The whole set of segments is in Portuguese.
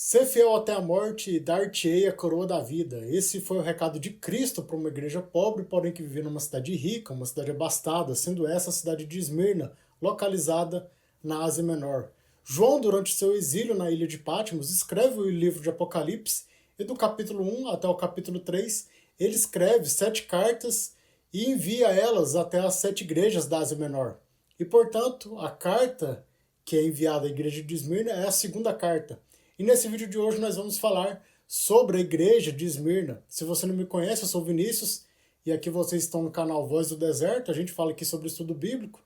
Ser fiel até a morte e dar-te-ei a coroa da vida. Esse foi o recado de Cristo para uma igreja pobre, porém que vivia numa cidade rica, uma cidade abastada, sendo essa a cidade de Esmirna, localizada na Ásia Menor. João, durante seu exílio na ilha de Patmos, escreve o livro de Apocalipse e do capítulo 1 até o capítulo 3, ele escreve 7 cartas e envia elas até as 7 igrejas da Ásia Menor. E, portanto, a carta que é enviada à igreja de Esmirna é a segunda carta. E nesse vídeo de hoje nós vamos falar sobre a igreja de Esmirna. Se você não me conhece, eu sou o Vinícius e aqui vocês estão no canal Voz do Deserto. A gente fala aqui sobre estudo bíblico.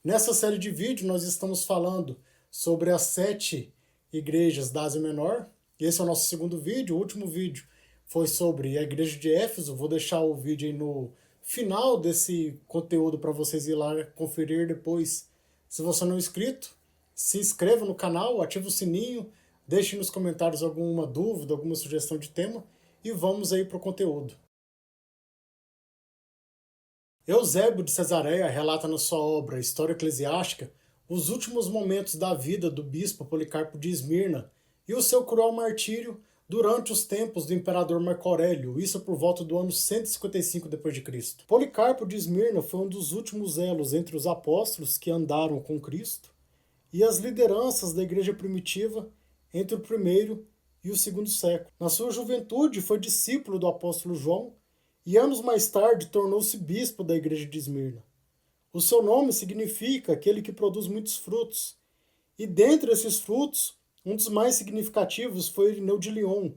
Nessa série de vídeos nós estamos falando sobre as 7 igrejas da Ásia Menor. Esse é o nosso segundo vídeo. O último vídeo foi sobre a igreja de Éfeso. Vou deixar o vídeo aí no final desse conteúdo para vocês ir lá conferir depois. Se você não é inscrito, se inscreva no canal, ative o sininho, deixe nos comentários alguma dúvida, alguma sugestão de tema e vamos aí para o conteúdo. Eusébio de Cesareia relata na sua obra História Eclesiástica os últimos momentos da vida do bispo Policarpo de Esmirna e o seu cruel martírio durante os tempos do imperador Marco Aurélio, isso por volta do ano 155 d.C. Policarpo de Esmirna foi um dos últimos elos entre os apóstolos que andaram com Cristo e as lideranças da igreja primitiva entre o primeiro e o segundo século. Na sua juventude foi discípulo do apóstolo João e anos mais tarde tornou-se bispo da igreja de Esmirna. O seu nome significa aquele que produz muitos frutos, e dentre esses frutos, um dos mais significativos foi Irineu de Lyon,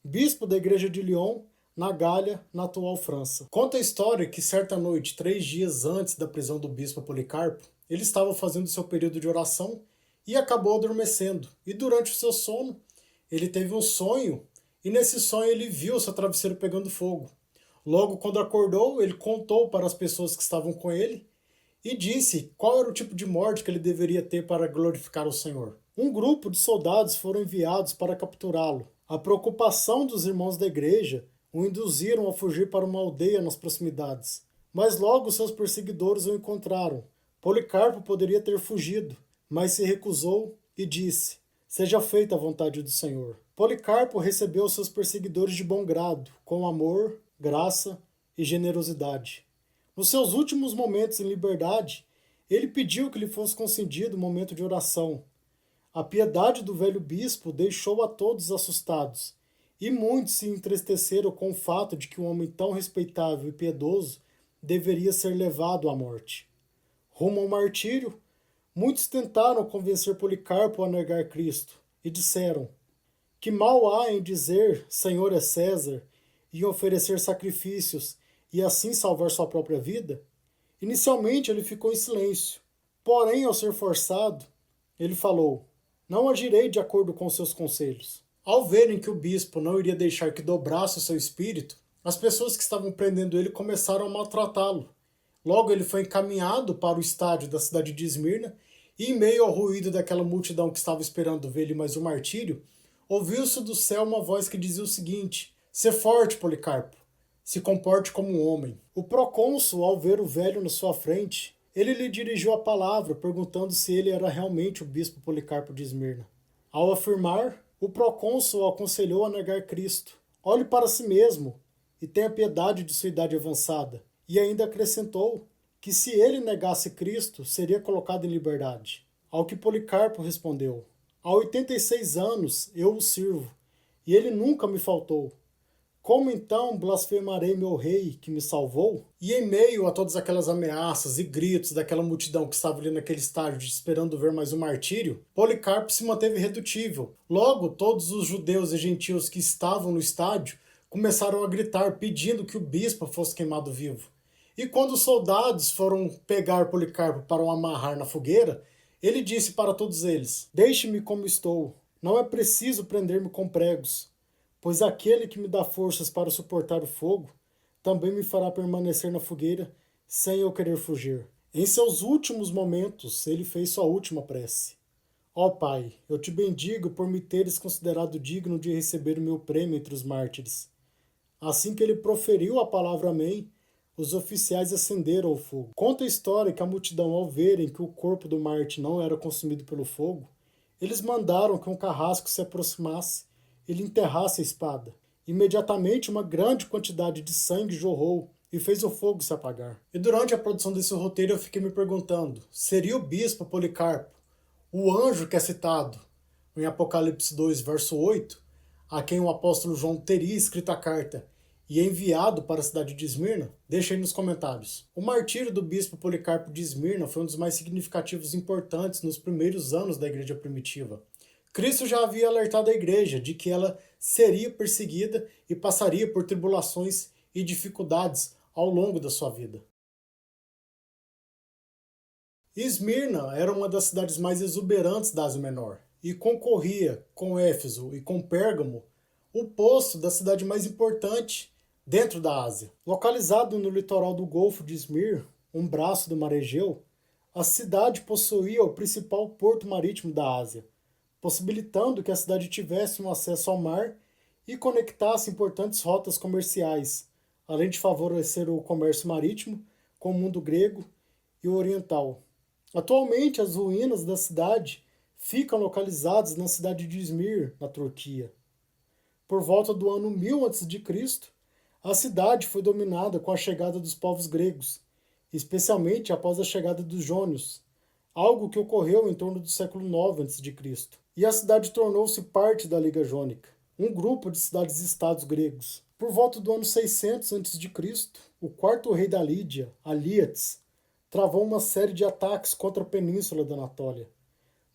bispo da igreja de Lyon, na Gália, na atual França. Conta a história que certa noite, 3 dias antes da prisão do bispo Policarpo, ele estava fazendo seu período de oração e acabou adormecendo. E durante o seu sono, ele teve um sonho, e nesse sonho ele viu seu travesseiro pegando fogo. Logo, quando acordou, ele contou para as pessoas que estavam com ele e disse qual era o tipo de morte que ele deveria ter para glorificar o Senhor. Um grupo de soldados foram enviados para capturá-lo. A preocupação dos irmãos da igreja o induziram a fugir para uma aldeia nas proximidades. Mas logo seus perseguidores o encontraram. Policarpo poderia ter fugido, mas se recusou e disse: seja feita a vontade do Senhor. Policarpo recebeu seus perseguidores de bom grado, com amor, graça e generosidade. Nos seus últimos momentos em liberdade, ele pediu que lhe fosse concedido um momento de oração. A piedade do velho bispo deixou a todos assustados, e muitos se entristeceram com o fato de que um homem tão respeitável e piedoso deveria ser levado à morte. Rumo ao martírio, muitos tentaram convencer Policarpo a negar Cristo, e disseram: que mal há em dizer Senhor é César, e em oferecer sacrifícios, e assim salvar sua própria vida? Inicialmente ele ficou em silêncio, porém, ao ser forçado, ele falou: não agirei de acordo com seus conselhos. Ao verem que o bispo não iria deixar que dobrasse o seu espírito, as pessoas que estavam prendendo ele começaram a maltratá-lo. Logo ele foi encaminhado para o estádio da cidade de Esmirna, e em meio ao ruído daquela multidão que estava esperando ver-lhe mais um martírio, ouviu-se do céu uma voz que dizia o seguinte: sê forte, Policarpo, se comporte como um homem. O procônsul, ao ver o velho na sua frente, ele lhe dirigiu a palavra, perguntando se ele era realmente o bispo Policarpo de Esmirna. Ao afirmar, o procônsul o aconselhou a negar Cristo. Olhe para si mesmo e tenha piedade de sua idade avançada. E ainda acrescentou que se ele negasse Cristo, seria colocado em liberdade. Ao que Policarpo respondeu: há 86 anos eu o sirvo, e ele nunca me faltou. Como então blasfemarei meu rei que me salvou? E em meio a todas aquelas ameaças e gritos daquela multidão que estava ali naquele estádio esperando ver mais um martírio, Policarpo se manteve irredutível. Logo, todos os judeus e gentios que estavam no estádio começaram a gritar pedindo que o bispo fosse queimado vivo. E quando os soldados foram pegar Policarpo para o amarrar na fogueira, ele disse para todos eles: deixe-me como estou, não é preciso prender-me com pregos, pois aquele que me dá forças para suportar o fogo também me fará permanecer na fogueira sem eu querer fugir. Em seus últimos momentos, ele fez sua última prece: ó Pai, eu te bendigo por me teres considerado digno de receber o meu prêmio entre os mártires. Assim que ele proferiu a palavra amém, os oficiais acenderam o fogo. Conta a história que a multidão, ao verem que o corpo do Marte não era consumido pelo fogo, eles mandaram que um carrasco se aproximasse ele enterrasse a espada. Imediatamente uma grande quantidade de sangue jorrou e fez o fogo se apagar. E durante a produção desse roteiro eu fiquei me perguntando, seria o bispo Policarpo, o anjo que é citado em Apocalipse 2, verso 8, a quem o apóstolo João teria escrito a carta e enviado para a cidade de Esmirna? Deixa aí nos comentários. O martírio do bispo Policarpo de Esmirna foi um dos mais significativos e importantes nos primeiros anos da igreja primitiva. Cristo já havia alertado a igreja de que ela seria perseguida e passaria por tribulações e dificuldades ao longo da sua vida. Esmirna era uma das cidades mais exuberantes da Ásia Menor e concorria com Éfeso e com Pérgamo o posto da cidade mais importante dentro da Ásia. Localizado no litoral do Golfo de Izmir, um braço do Mar Egeu, a cidade possuía o principal porto marítimo da Ásia, possibilitando que a cidade tivesse um acesso ao mar e conectasse importantes rotas comerciais, além de favorecer o comércio marítimo com o mundo grego e o oriental. Atualmente, as ruínas da cidade ficam localizadas na cidade de Izmir, na Turquia. Por volta do ano 1000 a.C., a cidade foi dominada com a chegada dos povos gregos, especialmente após a chegada dos jônios, algo que ocorreu em torno do século 9 a.C., e a cidade tornou-se parte da Liga Jônica, um grupo de cidades-estados gregos. Por volta do ano 600 a.C., o quarto rei da Lídia, Alíates, travou uma série de ataques contra a península da Anatólia,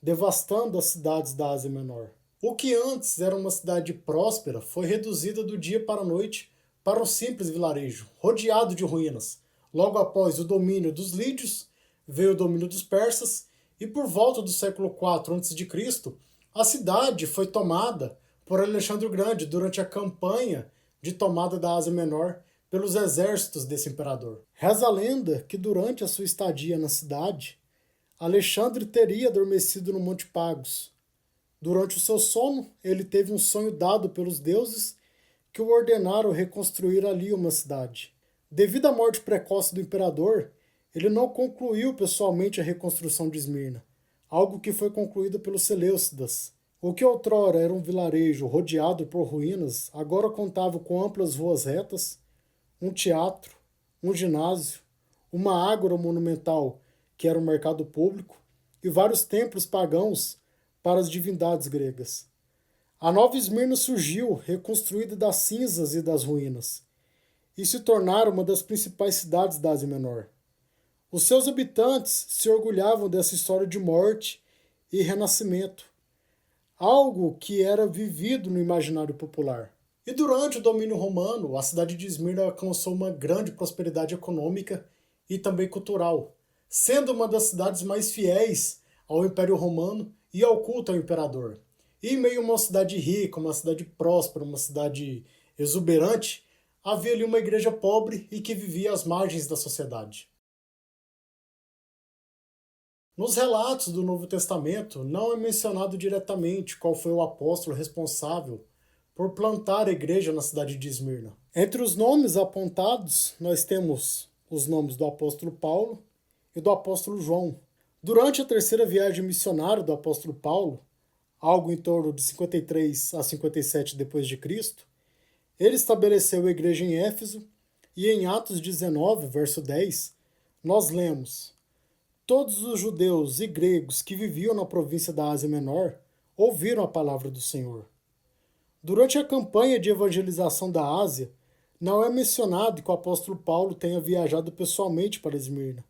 devastando as cidades da Ásia Menor. O que antes era uma cidade próspera foi reduzida do dia para a noite para um simples vilarejo, rodeado de ruínas. Logo após o domínio dos lídios, veio o domínio dos persas, e por volta do século IV a.C., a cidade foi tomada por Alexandre o Grande durante a campanha de tomada da Ásia Menor pelos exércitos desse imperador. Reza a lenda que durante a sua estadia na cidade, Alexandre teria adormecido no Monte Pagos. Durante o seu sono, ele teve um sonho dado pelos deuses que o ordenaram reconstruir ali uma cidade. Devido à morte precoce do imperador, ele não concluiu pessoalmente a reconstrução de Esmirna, algo que foi concluído pelos Seleucidas. O que outrora era um vilarejo rodeado por ruínas, agora contava com amplas ruas retas, um teatro, um ginásio, uma ágora monumental, que era um mercado público, e vários templos pagãos para as divindades gregas. A nova Esmirna surgiu, reconstruída das cinzas e das ruínas, e se tornaram uma das principais cidades da Ásia Menor. Os seus habitantes se orgulhavam dessa história de morte e renascimento, algo que era vivido no imaginário popular. E durante o domínio romano, a cidade de Esmirna alcançou uma grande prosperidade econômica e também cultural, sendo uma das cidades mais fiéis ao Império Romano e ao culto ao imperador. E em meio a uma cidade rica, uma cidade próspera, uma cidade exuberante, havia ali uma igreja pobre e que vivia às margens da sociedade. Nos relatos do Novo Testamento, não é mencionado diretamente qual foi o apóstolo responsável por plantar a igreja na cidade de Esmirna. Entre os nomes apontados, nós temos os nomes do apóstolo Paulo e do apóstolo João. Durante a terceira viagem missionária do apóstolo Paulo, algo em torno de 53 a 57 depois de Cristo, ele estabeleceu a igreja em Éfeso, e em Atos 19, verso 10, nós lemos: todos os judeus e gregos que viviam na província da Ásia Menor ouviram a palavra do Senhor. Durante a campanha de evangelização da Ásia, não é mencionado que o apóstolo Paulo tenha viajado pessoalmente para Esmirna,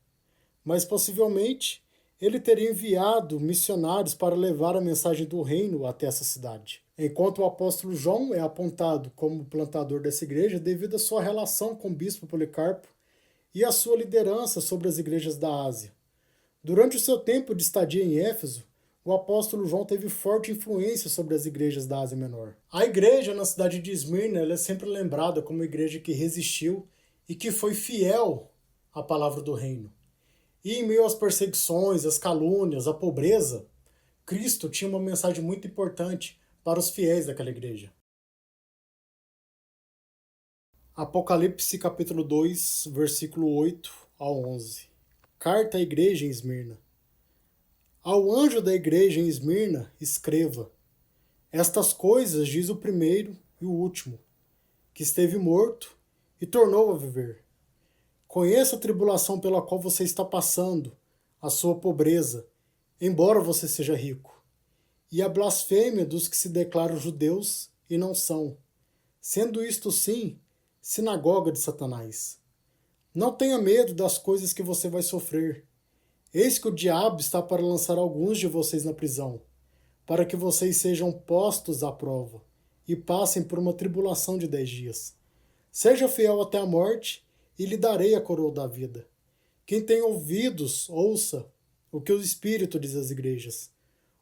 mas possivelmente ele teria enviado missionários para levar a mensagem do reino até essa cidade. Enquanto o apóstolo João é apontado como plantador dessa igreja devido à sua relação com o bispo Policarpo e à sua liderança sobre as igrejas da Ásia. Durante o seu tempo de estadia em Éfeso, o apóstolo João teve forte influência sobre as igrejas da Ásia Menor. A igreja na cidade de Esmirna é sempre lembrada como uma igreja que resistiu e que foi fiel à palavra do reino. E em meio às perseguições, às calúnias, à pobreza, Cristo tinha uma mensagem muito importante para os fiéis daquela igreja. Apocalipse capítulo 2, versículo 8 ao 11. Carta à igreja em Esmirna. Ao anjo da igreja em Esmirna, escreva: Estas coisas diz o primeiro e o último, que esteve morto e tornou a viver. Conheça a tribulação pela qual você está passando, a sua pobreza, embora você seja rico, e a blasfêmia dos que se declaram judeus e não são, sendo isto sim sinagoga de Satanás. Não tenha medo das coisas que você vai sofrer. Eis que o diabo está para lançar alguns de vocês na prisão, para que vocês sejam postos à prova e passem por uma tribulação de 10 dias. Seja fiel até a morte, e lhe darei a coroa da vida. Quem tem ouvidos, ouça o que o Espírito diz às igrejas.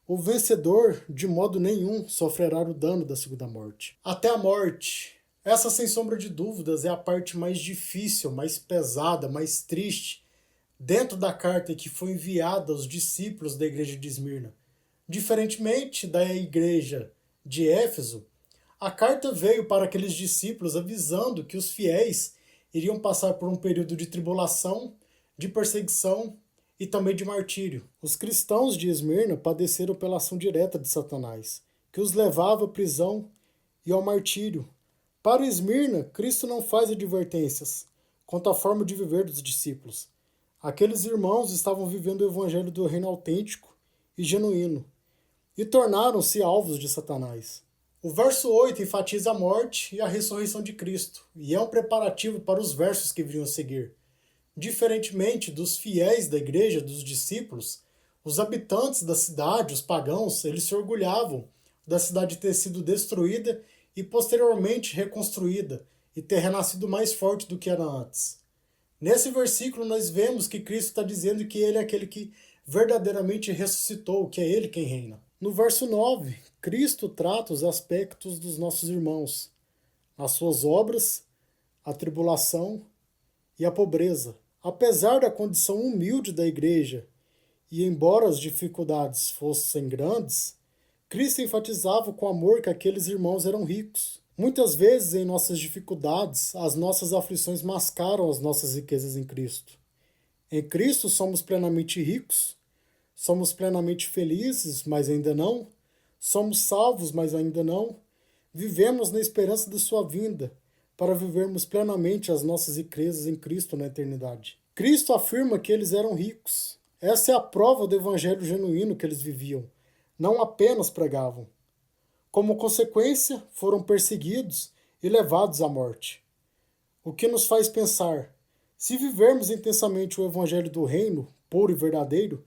O vencedor, de modo nenhum, sofrerá o dano da segunda morte. Até a morte. Essa, sem sombra de dúvidas, é a parte mais difícil, mais pesada, mais triste, dentro da carta que foi enviada aos discípulos da igreja de Esmirna. Diferentemente da igreja de Éfeso, a carta veio para aqueles discípulos avisando que os fiéis iriam passar por um período de tribulação, de perseguição e também de martírio. Os cristãos de Esmirna padeceram pela ação direta de Satanás, que os levava à prisão e ao martírio. Para Esmirna, Cristo não faz advertências quanto à forma de viver dos discípulos. Aqueles irmãos estavam vivendo o evangelho do reino autêntico e genuíno, e tornaram-se alvos de Satanás. O verso 8 enfatiza a morte e a ressurreição de Cristo, e é um preparativo para os versos que viriam a seguir. Diferentemente dos fiéis da igreja, dos discípulos, os habitantes da cidade, os pagãos, eles se orgulhavam da cidade ter sido destruída e posteriormente reconstruída, e ter renascido mais forte do que era antes. Nesse versículo nós vemos que Cristo está dizendo que ele é aquele que verdadeiramente ressuscitou, que é ele quem reina. No verso 9, Cristo trata os aspectos dos nossos irmãos, as suas obras, a tribulação e a pobreza. Apesar da condição humilde da igreja, e embora as dificuldades fossem grandes, Cristo enfatizava com amor que aqueles irmãos eram ricos. Muitas vezes, em nossas dificuldades, as nossas aflições mascaram as nossas riquezas em Cristo. Em Cristo somos plenamente ricos, somos plenamente felizes, mas ainda não. Somos salvos, mas ainda não. Vivemos na esperança de sua vinda, para vivermos plenamente as nossas riquezas em Cristo na eternidade. Cristo afirma que eles eram ricos. Essa é a prova do evangelho genuíno que eles viviam, não apenas pregavam. Como consequência, foram perseguidos e levados à morte. O que nos faz pensar, se vivermos intensamente o evangelho do reino, puro e verdadeiro,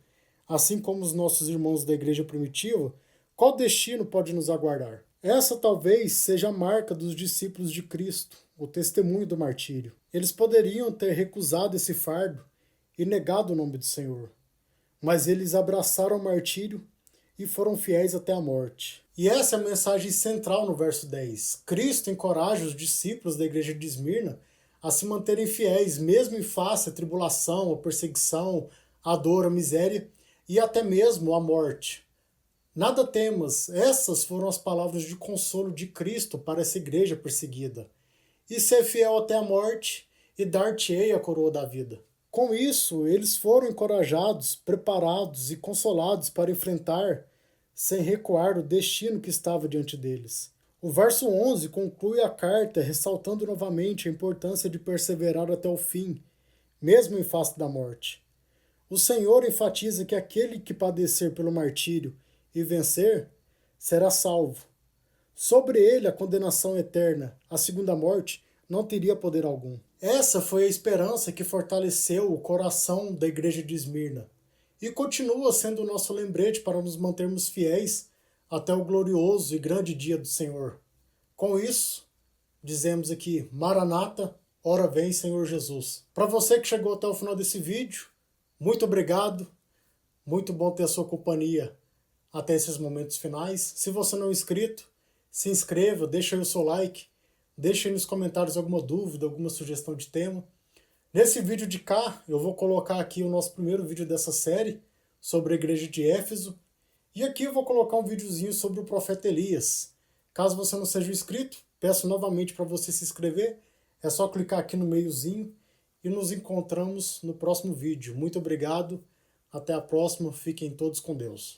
assim como os nossos irmãos da igreja primitiva, qual destino pode nos aguardar? Essa talvez seja a marca dos discípulos de Cristo, o testemunho do martírio. Eles poderiam ter recusado esse fardo e negado o nome do Senhor, mas eles abraçaram o martírio e foram fiéis até a morte. E essa é a mensagem central no verso 10. Cristo encoraja os discípulos da igreja de Esmirna a se manterem fiéis, mesmo em face à tribulação, à perseguição, à dor, à miséria e até mesmo à morte. Nada temas, essas foram as palavras de consolo de Cristo para essa igreja perseguida. E ser fiel até a morte, e dar-te-ei a coroa da vida. Com isso, eles foram encorajados, preparados e consolados para enfrentar, sem recuar, o destino que estava diante deles. O verso 11 conclui a carta ressaltando novamente a importância de perseverar até o fim, mesmo em face da morte. O Senhor enfatiza que aquele que padecer pelo martírio e vencer, será salvo. Sobre ele a condenação eterna, a segunda morte, não teria poder algum. Essa foi a esperança que fortaleceu o coração da igreja de Esmirna e continua sendo o nosso lembrete para nos mantermos fiéis até o glorioso e grande dia do Senhor. Com isso, dizemos aqui, Maranata, ora vem Senhor Jesus. Para você que chegou até o final desse vídeo, muito obrigado, muito bom ter a sua companhia até esses momentos finais. Se você não é inscrito, se inscreva, deixa aí o seu like, deixa aí nos comentários alguma dúvida, alguma sugestão de tema. Nesse vídeo de cá, eu vou colocar aqui o nosso primeiro vídeo dessa série sobre a igreja de Éfeso. E aqui eu vou colocar um videozinho sobre o profeta Elias. Caso você não seja inscrito, peço novamente para você se inscrever. É só clicar aqui no meiozinho e nos encontramos no próximo vídeo. Muito obrigado, até a próxima, fiquem todos com Deus.